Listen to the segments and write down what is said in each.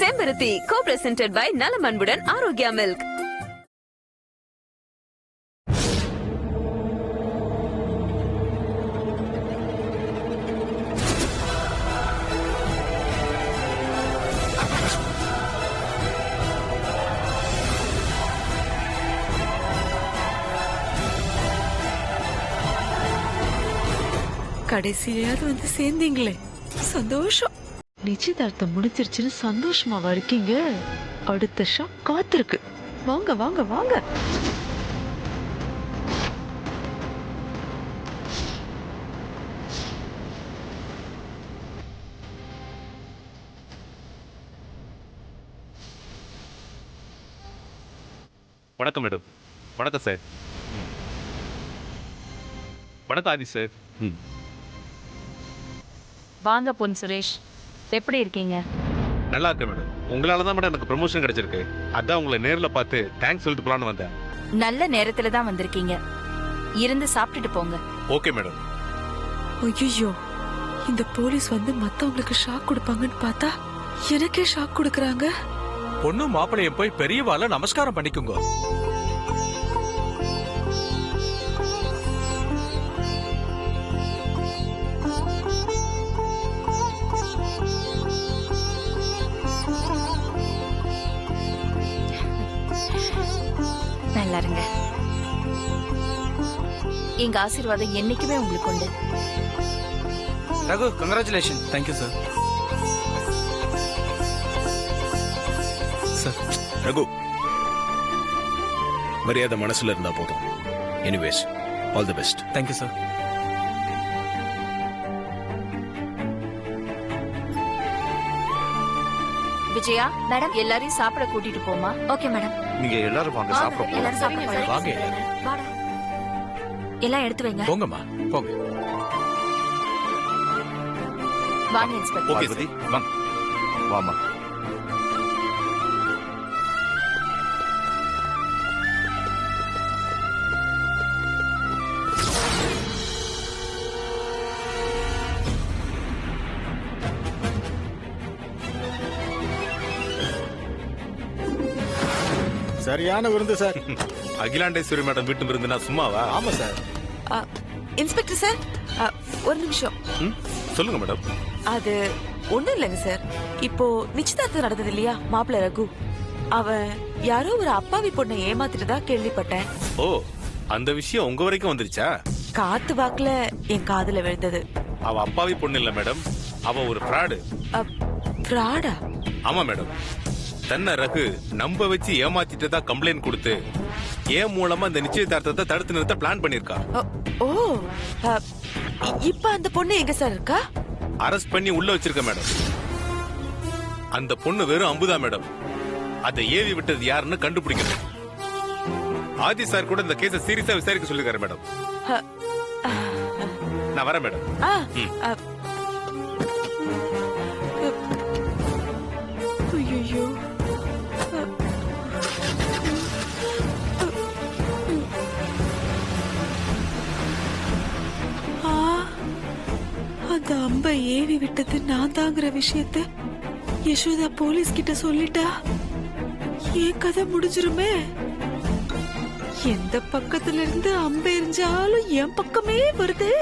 செம்பருத்தி co-presented by நலம் அன்புடன் ஆரோக்கியா மில்க். கடைசியாவது வந்து சேர்ந்தீங்களே, சந்தோஷம். நிச்சயதார்த்தம் முடிஞ்சிருச்சுன்னு சந்தோஷமாவா இருக்கீங்க? அடுத்த ஷாக் காத்திருக்கு. வாங்க வாங்க வாங்க. வணக்கம் மேடம். வணக்கம் சார். வணக்கம் ஆதி சார். வாங்க பொன் சுரேஷ், எப்படி இருக்கீங்க? நல்லா இருக்கேன் மேடம். உங்களால தான் மேடம் எனக்கு ப்ரமோஷன் கிடைச்சிருக்கு. அதான் உங்களை நேரில் பார்த்து தேங்க்ஸ் சொல்லிட்டு போலான்னு வந்தேன். நல்ல நேரத்துல தான் வந்திருக்கீங்க. இருந்து சாப்பிட்டுட்டு போங்க. Okay madam. ஐயோ, இந்த போலீஸ் வந்து மத்தவங்களுக்கு ஷாக் கொடுப்பாங்கன்னு பார்த்தா எனக்கே ஷாக் கொடுக்கறாங்க. பொண்ணு மாப்பிளைய போய் பெரியவாள நமஸ்காரம் பண்ணிக்குங்க. நல்லா இருங்க. எங்க ஆசீர்வாதம் என்னைக்குமே உங்களுக்கு உண்டு. Raghu, congratulation. Thank you sir. Sir, Raghu, மரியாதை மனசுல இருந்தா போதும். Anyways, all the best. Thank you sir. Vijaya madam, எல்லாரையும் சாப்பிட கூட்டிட்டு போமா? Okay madam. நீங்க எல்லாரும் வாங்க சாப்பிட போலாம். எல்லாரும் சாப்பிட வாங்க போலாம். எல்லாரும். வாடா. எல்லாம் எடுத்து வைங்க. போங்கம்மா, போங்க. வாங்க இன்ஸ்பெக்டர். ஓகே சதி, வாங்க. வாமா. சரியான விருந்து சார். அகிலாண்டேஸ்வரி மேடம் வீட்டு விருந்துனா சும்மாவா? ஆமா சார். இன்ஸ்பெக்டர் சார், ஒரு நிமிஷம். சொல்லுங்க மேடம். அது ஒண்ணும் இல்லைங்க சார். இப்போ நிச்சயதார்த்தம் நடந்தது இல்லையா, மாப்பிள்ள ரகு, அவன் யாரோ ஒரு அப்பாவி பொண்ணை ஏமாத்திட்டதா கேள்விப்பட்டேன். ஓ, அந்த விஷயம் உங்க வரைக்கும் வந்துருச்சா? காத்து வாக்குல என் காதுல விழுந்தது. அவ அப்பாவி பொண்ணு இல்ல மேடம், அவ ஒரு ஃப்ராடு. ஃப்ராடா? ஆமா மேடம். தன்னை ரகு நம்ப வச்சு ஏமாத்திட்டதா கம்ப்ளைண்ட் கொடுத்து ஏன் மூலமா இந்த நிச்சயதார்த்தத்தை தடுத்து நிறுத்த பிளான் பண்ணிருக்கா. ஓ, இப்ப அந்த பொண்ணு எங்க சார் இருக்கா? அரெஸ்ட் பண்ணி உள்ள வச்சிருக்க மேடம். அந்த பொண்ணு வெறும் அம்புதா மேடம். அதை ஏவி விட்டது யாருன்னு கண்டுபிடிக்கணும். ஆதி சார் கூட இந்த கேஸை சீரியஸா விசாரிக்க சொல்லிருக்காரு மேடம். நான் வரேன் மேடம். ஐயோ, அந்த அம்பை ஏவி விட்டது நான் தாங்கிற விஷயத்த யசோதா போலீஸ் கிட்ட சொல்லிட்டா என் கதை முடிஞ்சிருமே. எந்த பக்கத்துல இருந்து அம்பை எரிஞ்சாலும் என் பக்கமே வருது.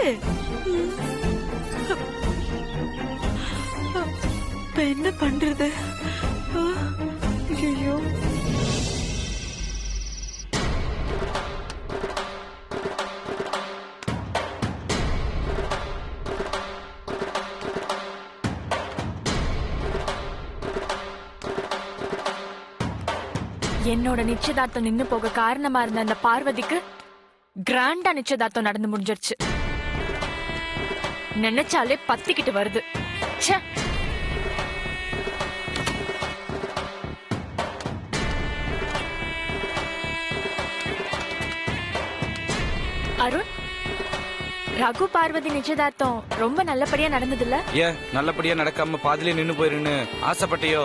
இப்ப என்ன பண்றது? ஐயோ, என்னோட நிச்சயதார்த்தம் நின்னு போக காரணமா இருந்த அந்த பார்வதிக்கு கிராண்டா நிச்சயதார்த்தம் நடந்து முடிஞ்சிருச்சு. நினைச்சாலே பத்திக்கிட்டு வருது. ச்சே. அருண், ரகு பார்வதி நிச்சயதார்த்தம் ரொம்ப நல்லபடியா நடந்ததுல்ல? ஏன் நல்லபடியா நடக்காம பாதிலே நின்னு போயிருன்னு ஆசைப்பட்டியோ?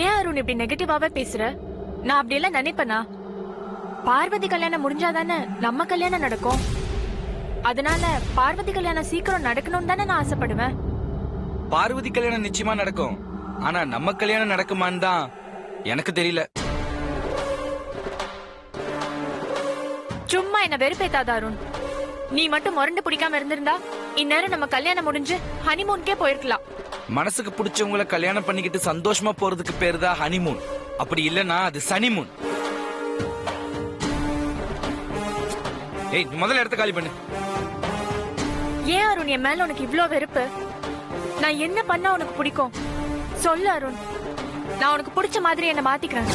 ஏன் அருண் இப்படி நெகட்டிவாவே பேசுற? நான் அப்படியெல்லாம் நினைப்பேனா? பார்வதி கல்யாணம் முடிஞ்சாதானே நம்ம கல்யாணம் நடக்கும். அதனால பார்வதி கல்யாணம் சீக்கிரம் நடக்கணும்னு தானே நான் ஆசைப்படுவேன். பார்வதி கல்யாணம் நிச்சயமா நடக்கும். ஆனா நம்ம கல்யாணம் நடக்குமான்னு தான் எனக்கு தெரியல. சும்மா என்ன வெறுப்பேத்தாத அருண். நீ மட்டும் முரண்டு பிடிக்காம இருந்திருந்தா இந்நேரம் நம்ம கல்யாணம் முடிஞ்சு ஹனிமூனுக்கே போயிருக்கலாம். மனசுக்கு பிடிச்சவங்கள கல்யாணம் பண்ணிக்கிட்டு சந்தோஷமா போறதுக்கு பேரு தான் ஹனிமூன். அப்படி இல்லனா அது சனிமூன். ஏய், நீ முதல்ல இடத்த காலி பண்ணு. ஏன் அருண் என் மேல உனக்கு இவ்ளோ வெறுப்பு? நான் என்ன பண்ணா உனக்கு பிடிக்கும் சொல்லு அருண். நான் உனக்கு பிடிச்ச மாதிரி என்ன மாத்திக்கிறேன்.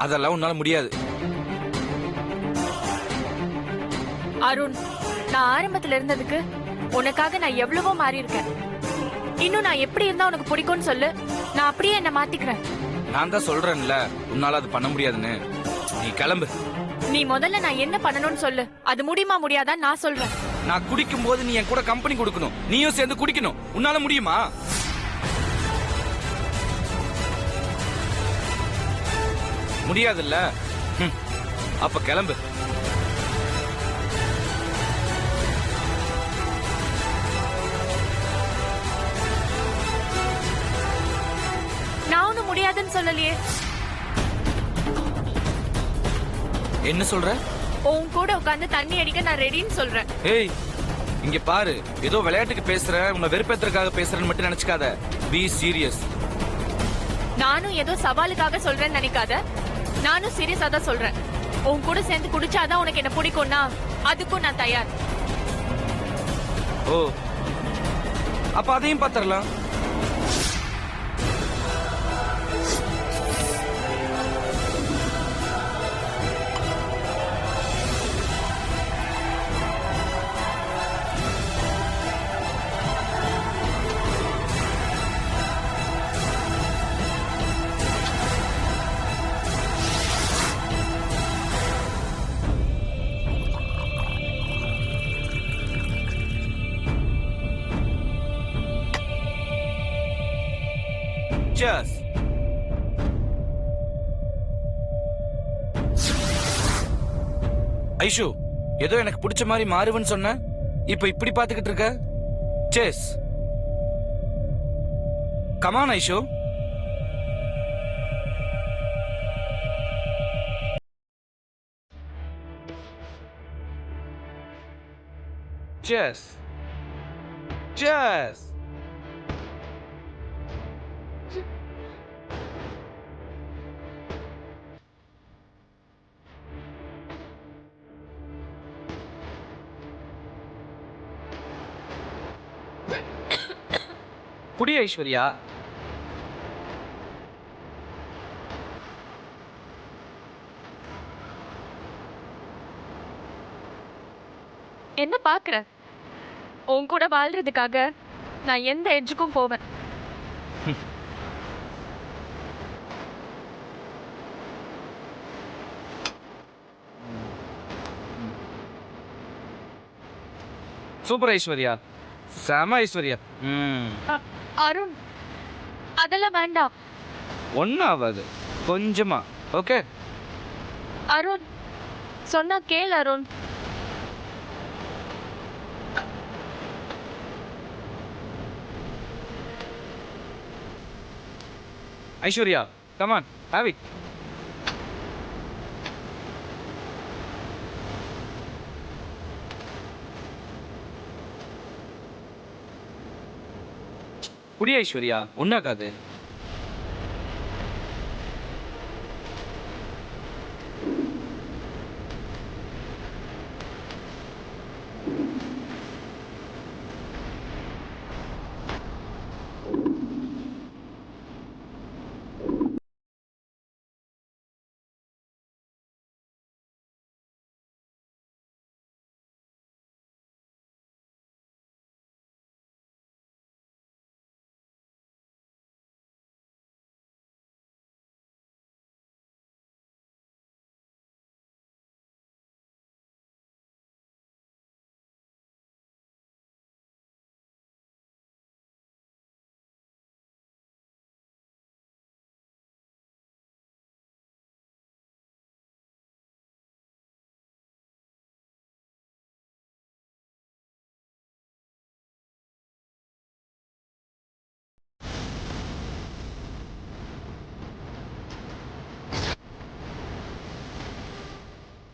அதெல்லாம் உன்னால முடியாது. அருண், நான் ஆரம்பத்துல இருந்ததுக்கு உனக்காக நான் எவ்வளவோ மாறி இருக்கேன். இன்னும் நான் எப்படி இருந்தா உனக்கு பிடிக்கும்னு சொல்லு, நான் அப்படியே என்ன மாத்திக்கிறேன். நான் தான் சொல்றேன்ல உன்னால அது பண்ண முடியாதுன்னு. நீ கிளம்பு. நீ முதல்ல நான் என்ன பண்ணணும்னு சொல்லு, அது முடியுமா முடியாதான்னு நான் சொல்றேன். நான் குடிக்கும் போது நீ என் கூட கம்பெனி கொடுக்கணும், நீயும் சேர்ந்து குடிக்கணும். உன்னால முடியுமா? முடியாதுல்ல? அப்ப கிளம்பு. நான் ஒன்னும் முடியாதுன்னு சொல்லலையே. என்ன சொல்ற? உன் கூட உட்கார்ந்து தண்ணி அடிக்க நான் ரெடின்னு சொல்றேன். ஏய், இங்க பாரு, ஏதோ விளையாட்டுக்கு பேசுறேன், உன்னை வெறுப்பேத்துறதுக்காக பேசுறேன்னு மட்டும் நினைச்சுக்காத. B serious. நானும் ஏதோ சவாலுக்காக சொல்றேன்னு நினைக்காத. நானும் சீரியஸா தான் சொல்றேன். உன் கூட சேர்ந்து குடிச்சாதான் உனக்கு என்ன பிடிக்கும்னா அதுக்கும் நான் தயார். ஓ, அப்ப அதையும் பாத்திரலாம். Cheers. ஐஷு, ஏதோ எனக்கு பிடிச்ச மாதிரி மாறுவன்னு சொன்ன, இப்ப இப்படி பாத்துக்கிட்டு இருக்க. சேஸ். கமான் ஐஷு. Cheers. Cheers. குடி ஐஸ்வர்யா. என்ன பாக்குற? உன் கூட வாழ்றதுக்காக நான் எந்த எட்ஜுக்கும் போவேன். சூப்பர் ஐஸ்வர்யா, செம ஐஸ்வர்யா. அருண், அதெல்லாம் வேண்டாம். ஒன்னும் ஆகாது, கொஞ்சமா. ஓகே அருண், சொன்னா கேள் Arun. Aishwarya, come on, have it. குடி ஐஸ்வர்யா, ஒன்னாகாது.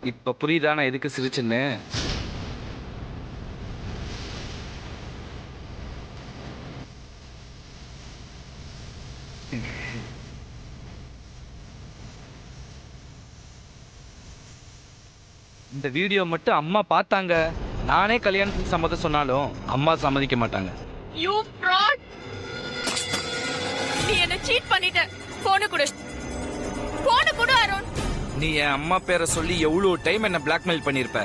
இப்ப புரியுதா நான் எதுக்கு சிரிச்சேன்னு? இந்த வீடியோ மட்டும் அம்மா பார்த்தாங்க, நானே கல்யாணத்துக்கு சம்மதம் சொன்னாலும் அம்மா சம்மதிக்க மாட்டாங்க. You fraud! நீ என்ன சீட் பண்ணிட்ட. போன் கொடு. போன் கொடு அருண். நீ என் அம்மா பேரை சொல்லி எவ்வளவு டைம் என்ன பிளாக்மெயில் பண்ணிருப்ப.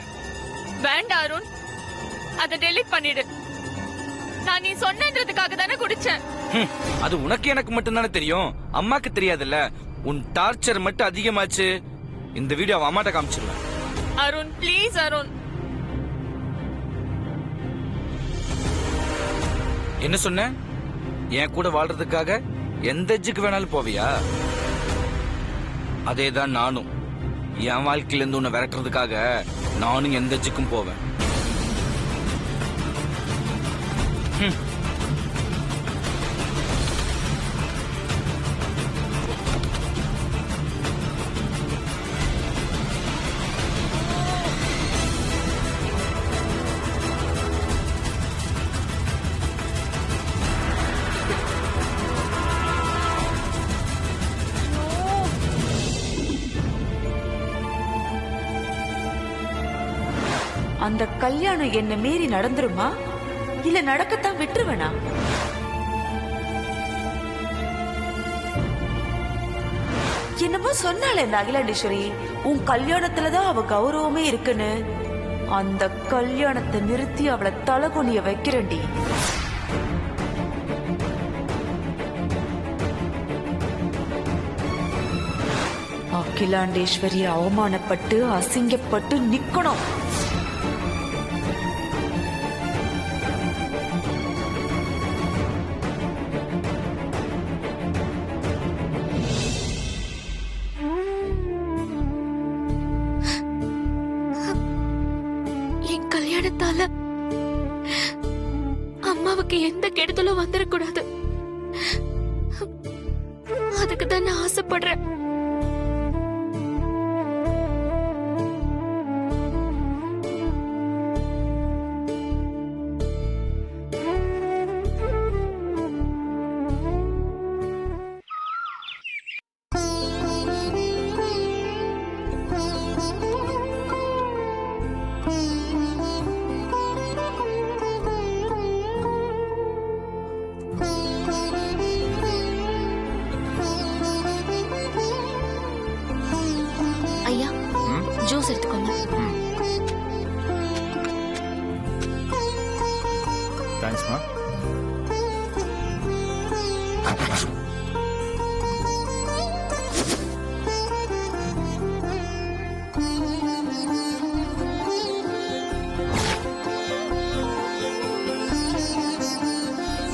வேண்டாம் அருண், அதை டெலீட் பண்ணிடு. நான் நீ சொன்னதுக்காக தானே குடிச்சேன். அது உனக்கு எனக்கு மட்டும் தானே தெரியும், அம்மாக்கு தெரியாதுல்ல. உன் டார்ச்சர் மட்டும் அதிகமாச்சு. இந்த வீடியோ அவ அம்மாட்ட காமிச்சிருவேன். அருண் ப்ளீஸ் அருண். என்ன சொன்ன? என் கூட வாழ்றதுக்காக எந்த எஜ்ஜுக்கு வேணாலும் போவியா? அதேதான் நானும். என் வாழ்க்கையில இருந்து உன்னை விரட்டுறதுக்காக நானும் எந்த எஜ்ஜுக்கும் போவேன். அந்த கல்யாணம் என்ன மீறி நடந்துருமா இல்ல நடக்கத்தான் விட்டுருவேனா? என்னமோ சொன்னாலே இந்த அகிலாண்டேஸ்வரி, உன் கல்யாணத்துலதான் அவ கௌரவமே இருக்குன்னு. அந்த கல்யாணத்தை நிறுத்தி அவளை தலகுனிய வைக்கிறேன்டி. அகிலாண்டேஸ்வரி அவமானப்பட்டு அசிங்கப்பட்டு நிக்கணும். என் கல்யாணத்தால அம்மாவுக்கு எந்த கெடுதலும் வந்துடக்கூடாது. அதுக்கு தான் நான் ஆசைப்படுறேன். ஐயா, ஜூஸ் எடுத்துக்கோங்க. தேங்க்ஸ்மா.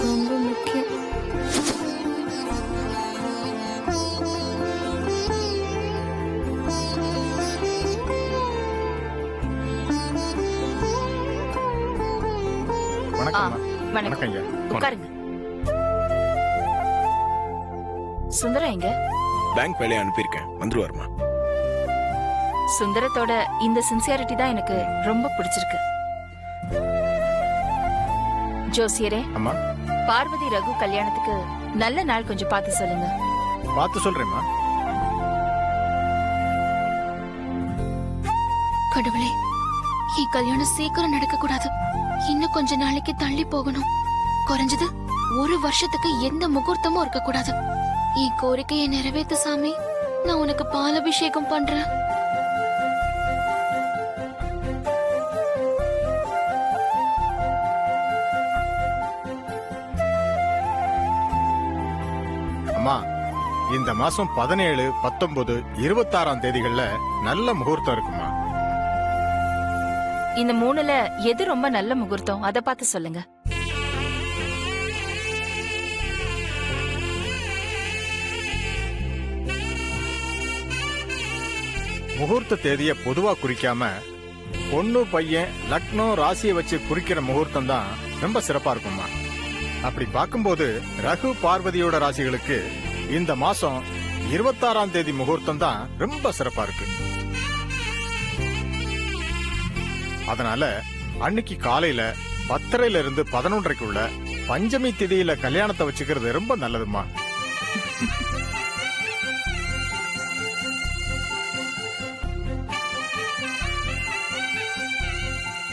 ரொம்ப முக்கியம். வணக்கம் ஐயா. உட்காருங்க. சுந்தரம் எங்க? பேங்க் வேலையை அனுப்பியிருக்கேன், வந்துருவாருமா. சுந்தரத்தோட இந்த சின்சியாரிட்டி தான் எனக்கு ரொம்ப பிடிச்சிருக்கு. ஜோசியரே, அம்மா, பார்வதி ரகு கல்யாணத்துக்கு நல்ல நாள் கொஞ்சம் பார்த்து சொல்லுங்க. பார்த்து சொல்றேம்மா. கடவுளே, என் கல்யாணம் சீக்கிரம் நடக்க கூடாது. இன்னும் கொஞ்ச நாளைக்கு தள்ளி போகணும். குறைஞ்சது ஒரு வருஷத்துக்கு எந்த முகூர்த்தமும் இருக்க கூடாது. என் கோரிக்கையை நிறைவேற்று சாமி. நான் உனக்கு பாலாபிஷேகம் பண்றேன். அம்மா, இந்த மாசம் 17, 19, 26 தேதிகள்ல நல்ல முகூர்த்தம் இருக்குமா? இந்த 3ல எது ரொம்ப நல்ல முகூர்த்தம் அத பார்த்து சொல்லுங்க. முகூர்த்த தேதியை பொதுவா குறிக்காம பொண்ணு பையன் லக்னோ ராசியை வச்சு குறிக்கிற முகூர்த்தம் தான் ரொம்ப சிறப்பா இருக்குமா. அப்படி பார்க்கும்போது ரகு பார்வதியோட ராசிகளுக்கு இந்த மாசம் 26 தேதி முகூர்த்தம் தான் ரொம்ப சிறப்பா இருக்கு. அதனால அன்னைக்கு காலையில 10:30 இருந்து 11:30க்குள்ள பஞ்சமி திதியில கல்யாணத்தை வச்சுக்கிறது ரொம்ப நல்லதுமா.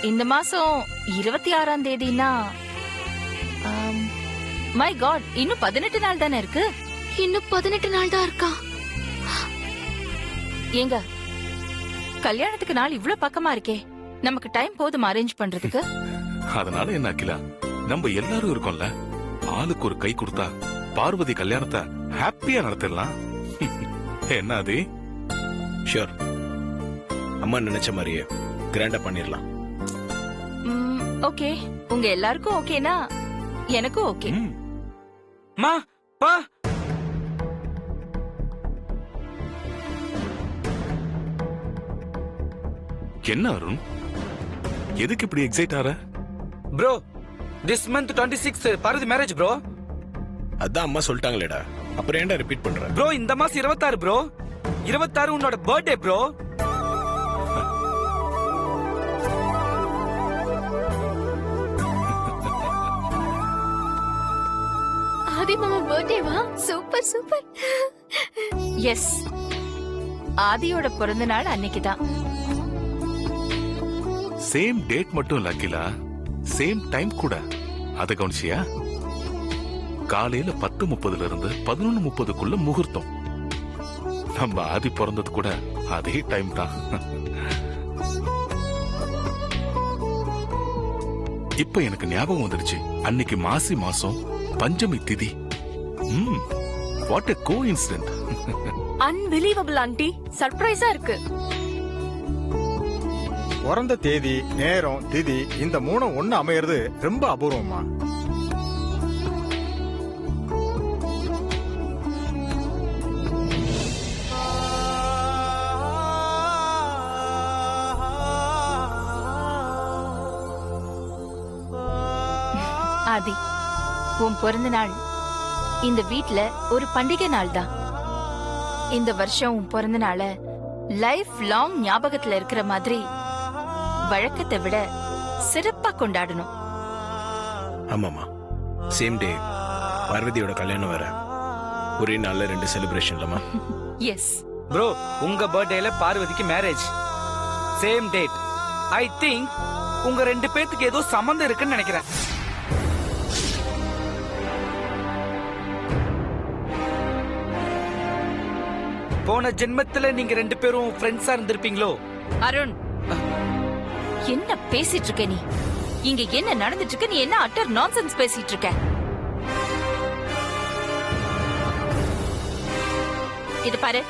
இந்த மாசம் 26ஆம் தேதினா மை காட், இன்னும் 18 நாள் தானே இருக்கு. இன்னும் 18 நாள் தான் இருக்கா? ஏங்க, கல்யாணத்துக்கு நாள் இவ்ளோ பக்கமா இருக்கே, நமக்கு டைம் போதும் அரேஞ்ச் பண்றதுக்கு. அதனால என்ன அகிலா, நம்ம எல்லாரும் இருக்கோம்ல, ஆளுக்கு ஒரு கை கொடுத்தா பார்வதி கல்யாணத்தை ஹாப்பியா நடத்திடலாம். என்ன அது? ஷூர், அம்மா நினைச்ச மாதிரியே கிராண்டா பண்ணிடலாம். ஓகே, உங்க எல்லாருக்கும் ஓகேனா எனக்கும் ஓகே. மா பா, என்ன அருண், எதுக்கு இப்படி எக்ஸைட் ஆற? Bro this month 26 Parvathi marriage bro. அதான் அம்மா சொல்லிட்டாங்களேடா, அப்புறம் ஏன்டா ரிப்பீட் பண்ற? ப்ரோ இந்த மாசம் 26 ப்ரோ. 26 உன்னோட பர்த்டே ப்ரோ. ஆதி மாமா பர்த்டேவா? Super super. எஸ், ஆதியோட பிறந்த நாள் அன்னைக்குதான். சேம் டேட் மட்டும் இல்ல அகிலா, சேம் டைம் கூட. அத கவனிச்சியா? காலையில 10:30 இருந்து 11:30க்குள்ள முகூர்த்தம். நம்ம ஆதி பிறந்தது கூட அதே டைம் தான். இப்ப எனக்கு ஞாபகம் வந்துருச்சு, அன்னைக்கு மாசி மாசம் பஞ்சமி திதி. What a coincident. Unbelievable aunty, சர்ப்ரைஸா இருக்கு. பிறந்த தேதி, நேரம், திதி இந்த 3 ஒண்ணு அமையறது ரொம்ப அபூர்வமா. ஆதி, உன் பிறந்த நாள் இந்த வீட்ல ஒரு பண்டிகை நாள் தான். இந்த வருஷம் உன் பிறந்த நாள லைஃப் லாங் ஞாபகத்துல இருக்கிற மாதிரி வழக்கத்தை விட சிறப்பா கொண்டாடணும். ஆமாமா, சேம் டே பார்வதியோட கல்யாணம் வேற. ஒரே நாள்ல 2 செலிப்ரேஷன் இல்லமா? எஸ் ப்ரோ, உங்க பர்த்டேல பார்வதிக்கு marriage, same date. I think உங்க 2 பேத்துக்கு ஏதோ சம்பந்தம் இருக்குன்னு நினைக்கிறேன். போன ஜென்மத்துல நீங்க 2 பேரும் ஃப்ரெண்ட்ஸா இருந்திருப்பீங்களோ? அருண், என்ன பேசிட்டு இருக்க நீ? இங்க என்ன நடந்துட்டு இருக்கு? நீ என்ன அட்டர் நான்சென்ஸ் பேசிட்டு இருக்க? இது பாரு,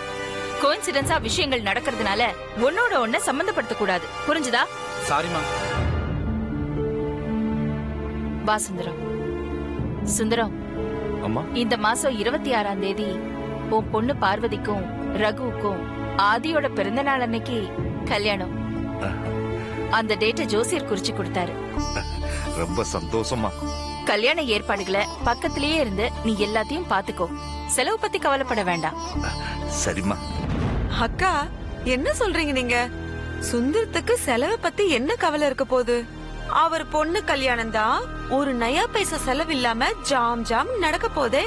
கோயின்சிடென்ஸா விஷயங்கள் நடக்கிறதுனால ஒன்னோட ஒன்ன சம்பந்தப்படுத்த கூடாது, புரிஞ்சுதா? சாரிமா. வா சுந்தரம். சுந்தரம், அம்மா, இந்த மாசம் 26ஆம் தேதி உன் பொண்ணு பார்வதிக்கும் ரகுவுக்கும் ஆதியோட பிறந்த நாள் அன்னைக்கு கல்யாணம். அந்த டேட்டை ஜோசியர் குறிச்சு கொடுத்தாரு. ரொம்ப சந்தோஷமா. கல்யாண ஏற்பாடுகளை பக்கத்திலேயே இருந்து நீ எல்லாத்தையும் பாத்துக்கோ. செலவு பத்தி கவலைப்பட வேண்டாம். சரிம்மா. அக்கா, என்ன சொல்றீங்க நீங்க? சுந்தரத்துக்கு செலவை பத்தி என்ன கவலை இருக்க போகுது? அவர் பொண்ணு கல்யாணம் தான், ஒரு நயா பைசா செலவு இல்லாம ஜாம் ஜாம் நடக்க போதே.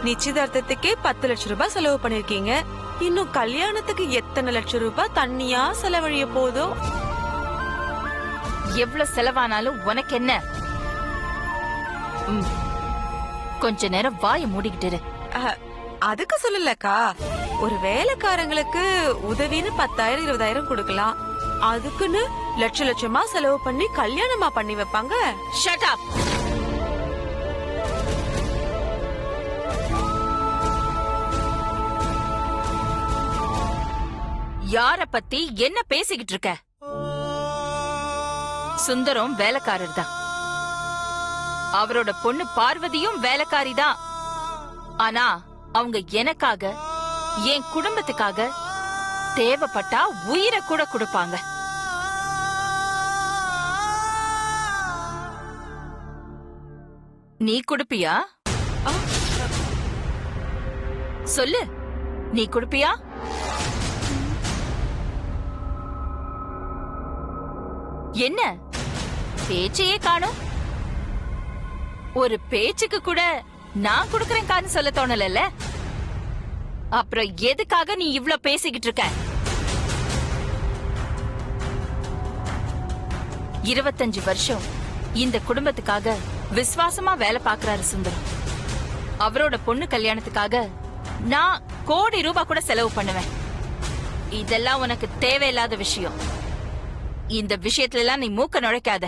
நிச்சயதார்த்தத்துக்கே 10 லட்சம் ரூபாய் செலவு பண்ணிருக்கீங்க. இன்னும் கல்யாணத்துக்கு எத்தனை லட்சம் ரூபாய் தண்ணியா செலவழிய போதோ? எவ்வளவு செலவானாலும் உனக்கு என்ன? கொஞ்ச நேரம் வாயை மூடிக்கிட்டு இரு. அதுக்கு சொல்லலக்கா, ஒரு வேலைக்காரங்களுக்கு உதவின்னு 10,000 20,000 கொடுக்கலாம். அதுக்குன்னு லட்சமா செலவு பண்ணி கல்யாணமா பண்ணி வைப்பாங்க? Shut up. யார பத்தி என்ன பேசிக்கிட்டு இருக்க? சுந்தரம் வேலைக்காரர் தான், அவரோட பொண்ணு பார்வதியும் வேலைக்காரி தான். ஆனா அவங்க எனக்காக, என் குடும்பத்துக்காக தேவைப்பட்டா உயிரை கூட கொடுப்பாங்க. நீ கொடுப்பியா? சொல்லு, நீ கொடுப்பியா? என்ன பேச்சையே காணோம்? ஒரு பேச்சுக்கு கூட நான் குடுக்கறேன் கான்னு சொல்ல தோணல. அப்புறம் எதுக்காக நீ இவ்ளோ பேசிக்கிட்டு இருக்க? 25 வருஷம் இந்த குடும்பத்துக்காக விசுவாசமா வேலை பாக்குறாரு சுந்தரம். அவரோட பொண்ணு கல்யாணத்துக்காக நான் கோடி ரூபாய் கூட செலவு பண்ணுவேன். இதெல்லாம் உனக்கு தேவையில்லாத விஷயம். இந்த விஷயத்துல எல்லாம் நீ மூக்க நுழைக்காத.